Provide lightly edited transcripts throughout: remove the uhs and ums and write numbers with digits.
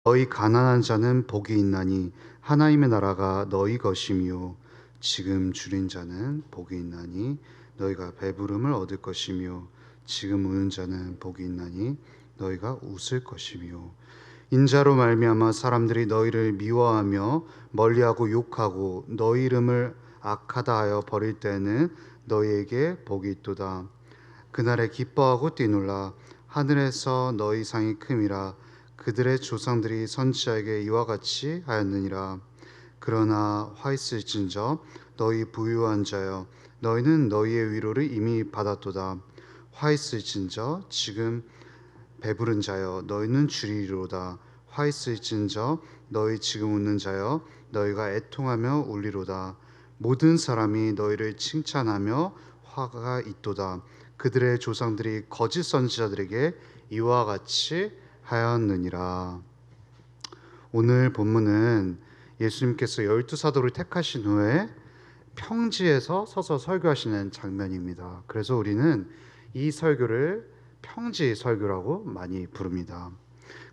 너희 가난한 자는 복이 있나니 하나님의 나라가 너희 것이며, 지금 줄인 자는 복이 있나니 너희가 배부름을 얻을 것이며, 지금 우는 자는 복이 있나니 너희가 웃을 것이며, 인자로 말미암아 사람들이 너희를 미워하며 멀리하고 욕하고 너희 이름을 악하다 하여 버릴 때는 너희에게 복이 있도다. 그날에 기뻐하고 뛰놀라. 하늘에서 너희 상이 큼이라. 그들의 조상들이 선지자에게 이와 같이 하였느니라. 그러나 화 있을진저 너희 부유한 자여, 너희는 너희의 위로를 이미 받았도다. 화 있을진저 지금 배부른 자여, 너희는 주리로다. 화 있을진저 너희 지금 웃는 자여, 너희가 애통하며 울리로다. 모든 사람이 너희를 칭찬하며 화가 있도다. 그들의 조상들이 거짓 선지자들에게 이와 같이 하였느니라. 오늘 본문은 예수님께서 12사도를 택하신 후에 평지에서 서서 설교하시는 장면입니다. 그래서 우리는 이 설교를 평지 설교라고 많이 부릅니다.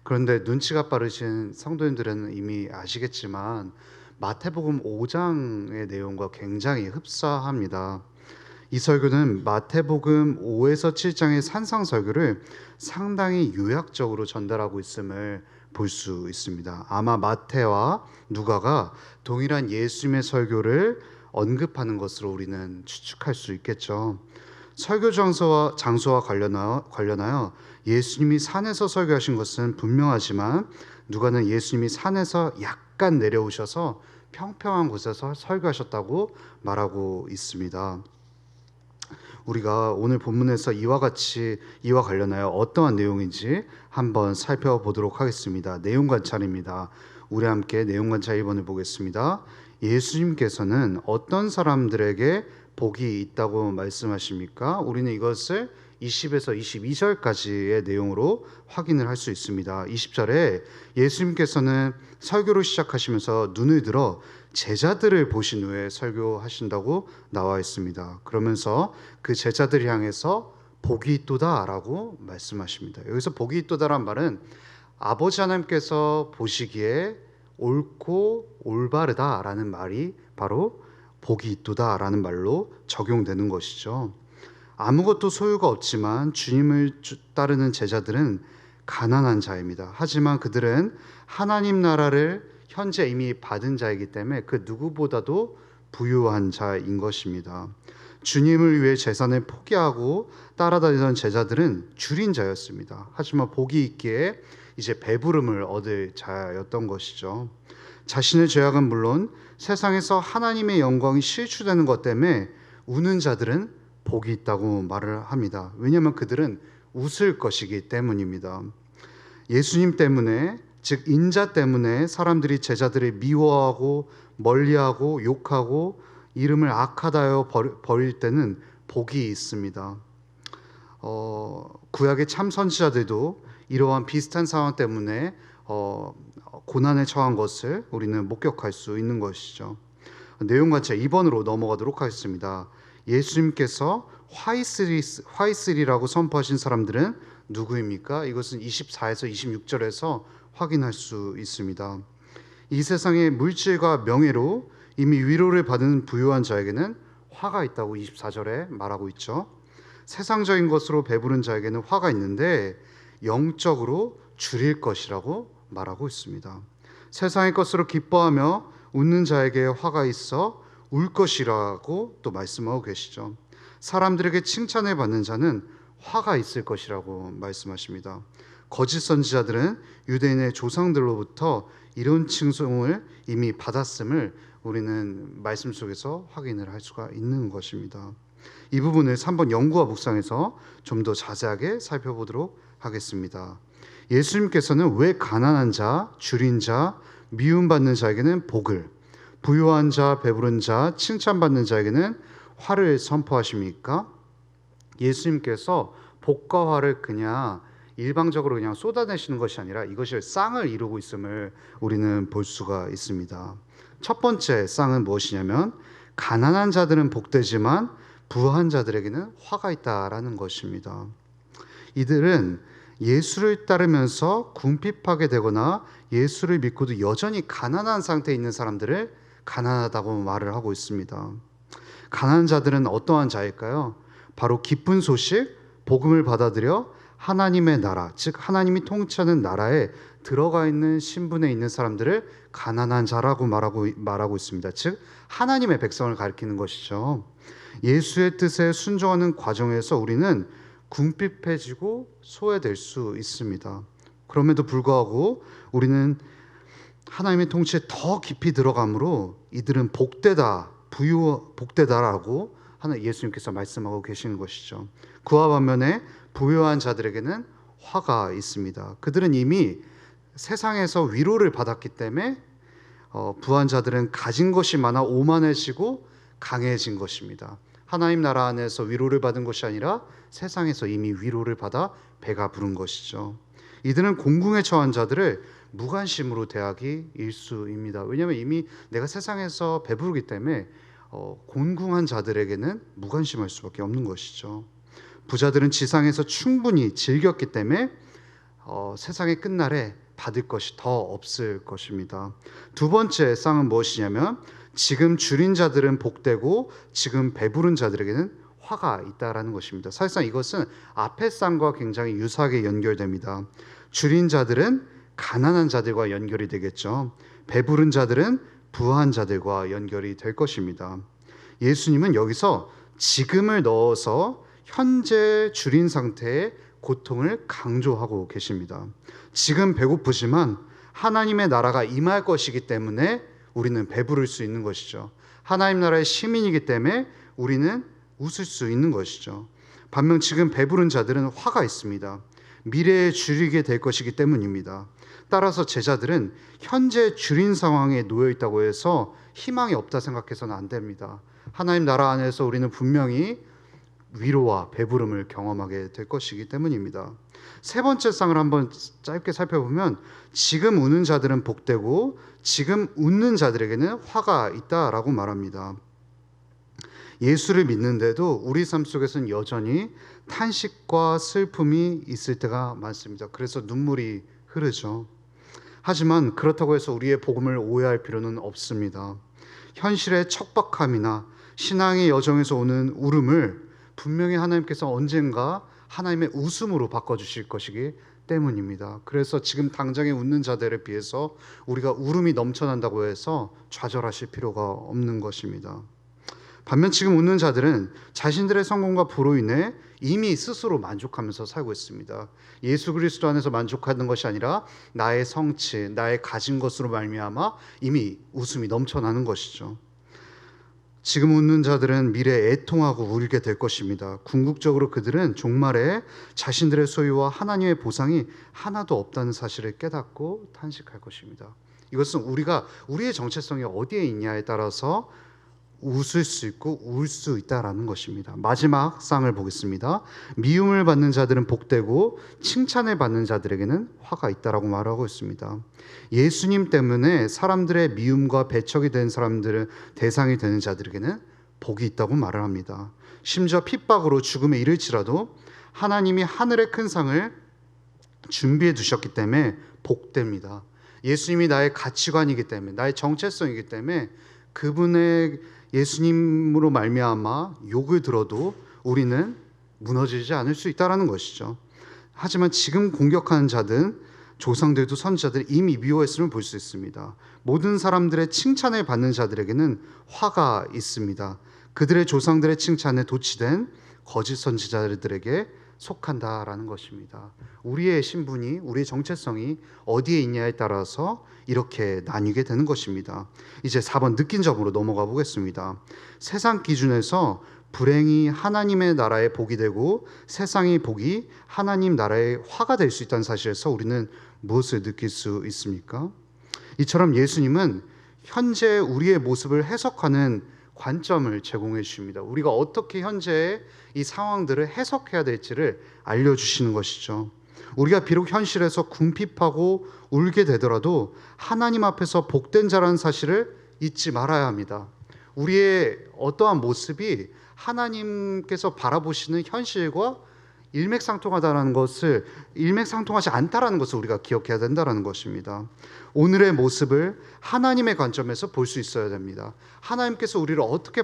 그런데 눈치가 빠르신 성도님들은 이미 아시겠지만 마태복음 5장의 내용과 굉장히 흡사합니다. 이 설교는 마태복음 5에서 7장의 산상설교를 상당히 요약적으로 전달하고 있음을 볼 수 있습니다. 아마 마태와 누가가 동일한 예수님의 설교를 언급하는 것으로 우리는 추측할 수 있겠죠. 설교 장소와 관련하여 예수님이 산에서 설교하신 것은 분명하지만 누가는 예수님이 산에서 약간 내려오셔서 평평한 곳에서 설교하셨다고 말하고 있습니다. 우리가 오늘 본문에서 이와 관련하여 어떠한 내용인지 한번 살펴보도록 하겠습니다. 내용 관찰입니다. 우리 함께 내용 관찰 1번을 보겠습니다. 예수님께서는 어떤 사람들에게 복이 있다고 말씀하십니까? 우리는 이것을 20에서 22절까지의 내용으로 확인을 할 수 있습니다. 20절에 예수님께서는 설교를 시작하시면서 눈을 들어 제자들을 보신 후에 설교하신다고 나와 있습니다. 그러면서 그 제자들을 향해서 복이 있도다라고 말씀하십니다. 여기서 복이 있도다란 말은 아버지 하나님께서 보시기에 옳고 올바르다라는 말이 바로 복이 있도다라는 말로 적용되는 것이죠. 아무것도 소유가 없지만 주님을 따르는 제자들은 가난한 자입니다. 하지만 그들은 하나님 나라를 현재 이미 받은 자이기 때문에 그 누구보다도 부유한 자인 것입니다. 주님을 위해 재산을 포기하고 따라다니던 제자들은 줄인 자였습니다. 하지만 복이 있기에 이제 배부름을 얻을 자였던 것이죠. 자신의 죄악은 물론 세상에서 하나님의 영광이 실추되는 것 때문에 우는 자들은 복이 있다고 말을 합니다. 왜냐하면 그들은 웃을 것이기 때문입니다. 예수님 때문에, 즉 인자 때문에 사람들이 제자들을 미워하고 멀리하고 욕하고 이름을 악하다 하여 버릴 때는 복이 있습니다. 구약의 참 선지자들도 이러한 비슷한 상황 때문에 고난에 처한 것을 우리는 목격할 수 있는 것이죠. 내용 관찰 2번으로 넘어가도록 하겠습니다. 예수님께서 화 있으리라고 선포하신 사람들은 누구입니까? 이것은 24에서 26절에서 확인할 수 있습니다. 이 세상의 물질과 명예로 이미 위로를 받은 부유한 자에게는 화가 있다고 24절에 말하고 있죠. 세상적인 것으로 배부른 자에게는 화가 있는데 영적으로 줄일 것이라고 말하고 있습니다. 세상의 것으로 기뻐하며 웃는 자에게 화가 있어 울 것이라고 또 말씀하고 계시죠. 사람들에게 칭찬을 받는 자는 화가 있을 것이라고 말씀하십니다. 거짓 선지자들은 유대인의 조상들로부터 이런 칭송을 이미 받았음을 우리는 말씀 속에서 확인을 할 수가 있는 것입니다. 이 부분을 3번 연구와 묵상에서 좀 더 자세하게 살펴보도록 하겠습니다. 예수님께서는 왜 가난한 자, 줄인 자, 미움받는 자에게는 복을, 부유한 자, 배부른 자, 칭찬받는 자에게는 화를 선포하십니까? 예수님께서 복과 화를 그냥 일방적으로 그냥 쏟아내시는 것이 아니라 이것이 쌍을 이루고 있음을 우리는 볼 수가 있습니다. 첫 번째 쌍은 무엇이냐면 가난한 자들은 복되지만 부한 자들에게는 화가 있다라는 것입니다. 이들은 예수를 따르면서 궁핍하게 되거나 예수를 믿고도 여전히 가난한 상태에 있는 사람들을 가난하다고 말을 하고 있습니다. 가난한 자들은 어떠한 자일까요? 바로 기쁜 소식, 복음을 받아들여 하나님의 나라, 즉 하나님이 통치하는 나라에 들어가 있는 신분에 있는 사람들을 가난한 자라고 말하고 있습니다. 즉 하나님의 백성을 가리키는 것이죠. 예수의 뜻에 순종하는 과정에서 우리는 궁핍해지고 소외될 수 있습니다. 그럼에도 불구하고 우리는 하나님의 통치에 더 깊이 들어감으로 이들은 복되다라고 예수님께서 말씀하고 계시는 것이죠. 그와 반면에 부유한 자들에게는 화가 있습니다. 그들은 이미 세상에서 위로를 받았기 때문에 부한 자들은 가진 것이 많아 오만해지고 강해진 것입니다. 하나님 나라 안에서 위로를 받은 것이 아니라 세상에서 이미 위로를 받아 배가 부른 것이죠. 이들은 공궁에 처한 자들을 무관심으로 대하기 일수입니다. 왜냐하면 이미 내가 세상에서 배부르기 때문에 곤궁한 자들에게는 무관심할 수밖에 없는 것이죠. 부자들은 지상에서 충분히 즐겼기 때문에 세상의 끝날에 받을 것이 더 없을 것입니다. 두 번째 쌍은 무엇이냐면 지금 줄인 자들은 복되고 지금 배부른 자들에게는 화가 있다라는 것입니다. 사실상 이것은 앞의 쌍과 굉장히 유사하게 연결됩니다. 줄인 자들은 가난한 자들과 연결이 되겠죠. 배부른 자들은 부한 자들과 연결이 될 것입니다. 예수님은 여기서 지금을 넣어서 현재 줄인 상태의 고통을 강조하고 계십니다. 지금 배고프지만 하나님의 나라가 임할 것이기 때문에 우리는 배부를 수 있는 것이죠. 하나님 나라의 시민이기 때문에 우리는 웃을 수 있는 것이죠. 반면 지금 배부른 자들은 화가 있습니다. 미래에 줄이게 될 것이기 때문입니다. 따라서 제자들은 현재 줄인 상황에 놓여 있다고 해서 희망이 없다 생각해서는 안 됩니다. 하나님 나라 안에서 우리는 분명히 위로와 배부름을 경험하게 될 것이기 때문입니다. 세 번째 쌍을 한번 짧게 살펴보면 지금 우는 자들은 복되고 지금 웃는 자들에게는 화가 있다라고 말합니다. 예수를 믿는데도 우리 삶 속에서는 여전히 탄식과 슬픔이 있을 때가 많습니다. 그래서 눈물이 흐르죠. 하지만 그렇다고 해서 우리의 복음을 오해할 필요는 없습니다. 현실의 척박함이나 신앙의 여정에서 오는 울음을 분명히 하나님께서 언젠가 하나님의 웃음으로 바꿔주실 것이기 때문입니다. 그래서 지금 당장에 웃는 자들에 비해서 우리가 울음이 넘쳐난다고 해서 좌절하실 필요가 없는 것입니다. 반면 지금 웃는 자들은 자신들의 성공과 부로 인해 이미 스스로 만족하면서 살고 있습니다. 예수 그리스도 안에서 만족하는 것이 아니라 나의 성취, 나의 가진 것으로 말미암아 이미 웃음이 넘쳐나는 것이죠. 지금 웃는 자들은 미래에 애통하고 울게 될 것입니다. 궁극적으로 그들은 종말에 자신들의 소유와 하나님의 보상이 하나도 없다는 사실을 깨닫고 탄식할 것입니다. 이것은 우리가 우리의 정체성이 어디에 있냐에 따라서 웃을 수 있고 울 수 있다라는 것입니다. 마지막 쌍을 보겠습니다. 미움을 받는 자들은 복되고 칭찬을 받는 자들에게는 화가 있다라고 말하고 있습니다. 예수님 때문에 사람들의 미움과 배척이 된 사람들은 대상이 되는 자들에게는 복이 있다고 말을 합니다. 심지어 핍박으로 죽음에 이를지라도 하나님이 하늘의 큰 상을 준비해 두셨기 때문에 복됩니다. 예수님이 나의 가치관이기 때문에, 나의 정체성이기 때문에 그분의 예수님으로 말미암아 욕을 들어도 우리는 무너지지 않을 수 있다는 것이죠. 하지만 지금 공격하는 자든 조상들도 선지자들 이미 미워했음을 볼 수 있습니다. 모든 사람들의 칭찬을 받는 자들에게는 화가 있습니다. 그들의 조상들의 칭찬에 도취된 거짓 선지자들에게 속한다라는 것입니다. 우리의 신분이, 우리의 정체성이 어디에 있냐에 따라서 이렇게 나뉘게 되는 것입니다. 이제 4번 느낀 점으로 넘어가 보겠습니다. 세상 기준에서 불행이 하나님의 나라의 복이 되고 세상의 복이 하나님 나라의 화가 될 수 있다는 사실에서 우리는 무엇을 느낄 수 있습니까? 이처럼 예수님은 현재 우리의 모습을 해석하는 관점을 제공해 주십니다. 우리가 어떻게 현재의 이 상황들을 해석해야 될지를 알려주시는 것이죠. 우리가 비록 현실에서 궁핍하고 울게 되더라도 하나님 앞에서 복된 자라는 사실을 잊지 말아야 합니다. 우리의 어떠한 모습이 하나님께서 바라보시는 현실과 일맥상통하다라는 것을, 일맥상통하지 않다라는 것을 우리가 기억해야 된다라는 것입니다. 오늘의 모습을 하나님의 관점에서 볼 수 있어야 됩니다. 하나님께서 우리를 어떻게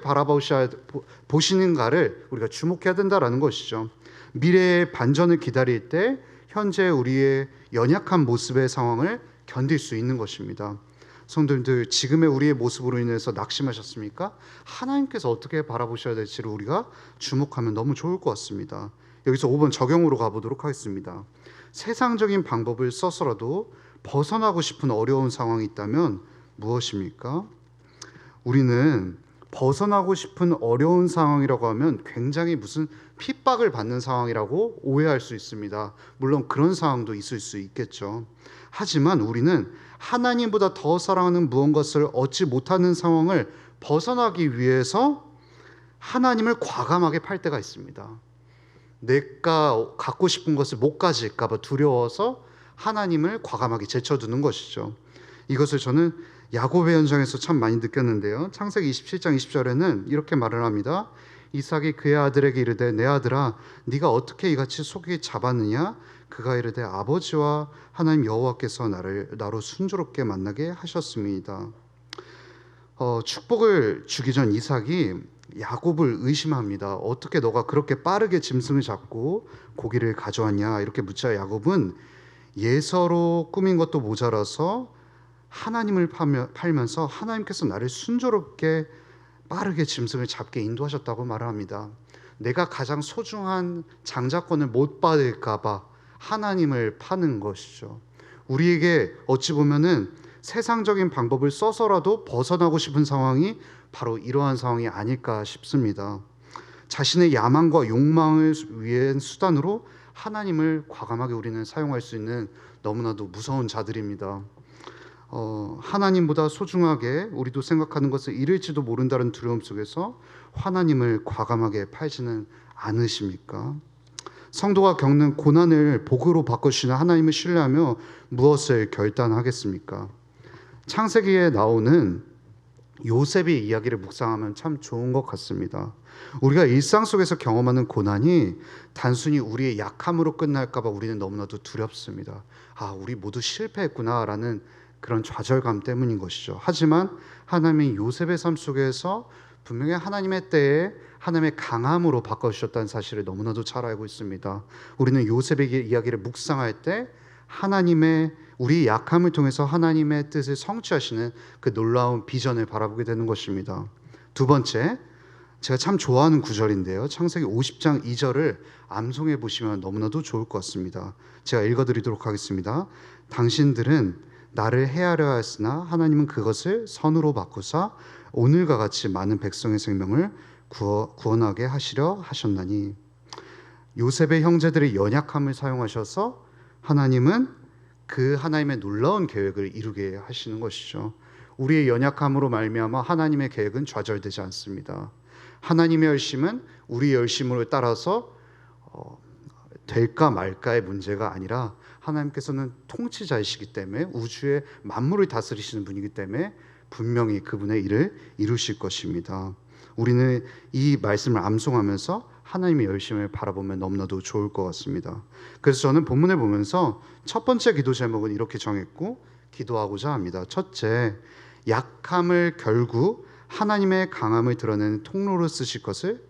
보시는가를 우리가 주목해야 된다라는 것이죠. 미래의 반전을 기다릴 때 현재 우리의 연약한 모습의 상황을 견딜 수 있는 것입니다. 성도님들, 지금의 우리의 모습으로 인해서 낙심하셨습니까? 하나님께서 어떻게 바라보셔야 될지를 우리가 주목하면 너무 좋을 것 같습니다. 여기서 5번 적용으로 가보도록 하겠습니다. 세상적인 방법을 써서라도 벗어나고 싶은 어려운 상황이 있다면 무엇입니까? 우리는 벗어나고 싶은 어려운 상황이라고 하면 굉장히 무슨 핍박을 받는 상황이라고 오해할 수 있습니다. 물론 그런 상황도 있을 수 있겠죠. 하지만 우리는 하나님보다 더 사랑하는 무언가를 얻지 못하는 상황을 벗어나기 위해서 하나님을 과감하게 팔 때가 있습니다. 내가 갖고 싶은 것을 못 가질까 봐 두려워서 하나님을 과감하게 제쳐두는 것이죠. 이것을 저는 야곱의 현장에서 참 많이 느꼈는데요. 창세기 27장 20절에는 이렇게 말을 합니다. 이삭이 그의 아들에게 이르되 내 아들아 네가 어떻게 이같이 속이 잡았느냐? 그가 이르되 아버지와 하나님 여호와께서 나로 순조롭게 만나게 하셨습니다. 축복을 주기 전 이삭이 야곱을 의심합니다. 어떻게 너가 그렇게 빠르게 짐승을 잡고 고기를 가져왔냐? 이렇게 묻자 야곱은 예서로 꾸민 것도 모자라서 하나님을 팔면서 하나님께서 나를 순조롭게 빠르게 짐승을 잡게 인도하셨다고 말합니다. 내가 가장 소중한 장자권을 못 받을까 봐 하나님을 파는 것이죠. 우리에게 어찌 보면은 세상적인 방법을 써서라도 벗어나고 싶은 상황이 바로 이러한 상황이 아닐까 싶습니다. 자신의 야망과 욕망을 위한 수단으로 하나님을 과감하게 우리는 사용할 수 있는 너무나도 무서운 자들입니다. 하나님보다 소중하게 우리도 생각하는 것을 잃을지도 모른다는 두려움 속에서 하나님을 과감하게 팔지는 않으십니까? 성도가 겪는 고난을 복으로 바꿔주시는 하나님을 신뢰하며 무엇을 결단하겠습니까? 창세기에 나오는 요셉의 이야기를 묵상하면 참 좋은 것 같습니다. 우리가 일상 속에서 경험하는 고난이 단순히 우리의 약함으로 끝날까 봐 우리는 너무나도 두렵습니다. 우리 모두 실패했구나라는 그런 좌절감 때문인 것이죠. 하지만 하나님이 요셉의 삶 속에서 분명히 하나님의 때에 하나님의 강함으로 바꿔주셨다는 사실을 너무나도 잘 알고 있습니다. 우리는 요셉의 이야기를 묵상할 때 하나님의 우리 약함을 통해서 하나님의 뜻을 성취하시는 그 놀라운 비전을 바라보게 되는 것입니다. 두 번째, 제가 참 좋아하는 구절인데요. 창세기 50장 2절을 암송해 보시면 너무나도 좋을 것 같습니다. 제가 읽어드리도록 하겠습니다. 당신들은 나를 해하려 하였으나 하나님은 그것을 선으로 바꾸사 오늘과 같이 많은 백성의 생명을 구원하게 하시려 하셨나니. 요셉의 형제들의 연약함을 사용하셔서 하나님은 그 하나님의 놀라운 계획을 이루게 하시는 것이죠. 우리의 연약함으로 말미암아 하나님의 계획은 좌절되지 않습니다. 하나님의 열심은 우리 열심을 따라서 될까 말까의 문제가 아니라 하나님께서는 통치자이시기 때문에 우주의 만물을 다스리시는 분이기 때문에 분명히 그분의 일을 이루실 것입니다. 우리는 이 말씀을 암송하면서 하나님의 열심을 바라보면 너무나도 좋을 것 같습니다. 그래서 저는 본문을 보면서 첫 번째 기도 제목은 이렇게 정했고 기도하고자 합니다. 첫째, 약함을 결국 하나님의 강함을 드러내는 통로로 쓰실 것을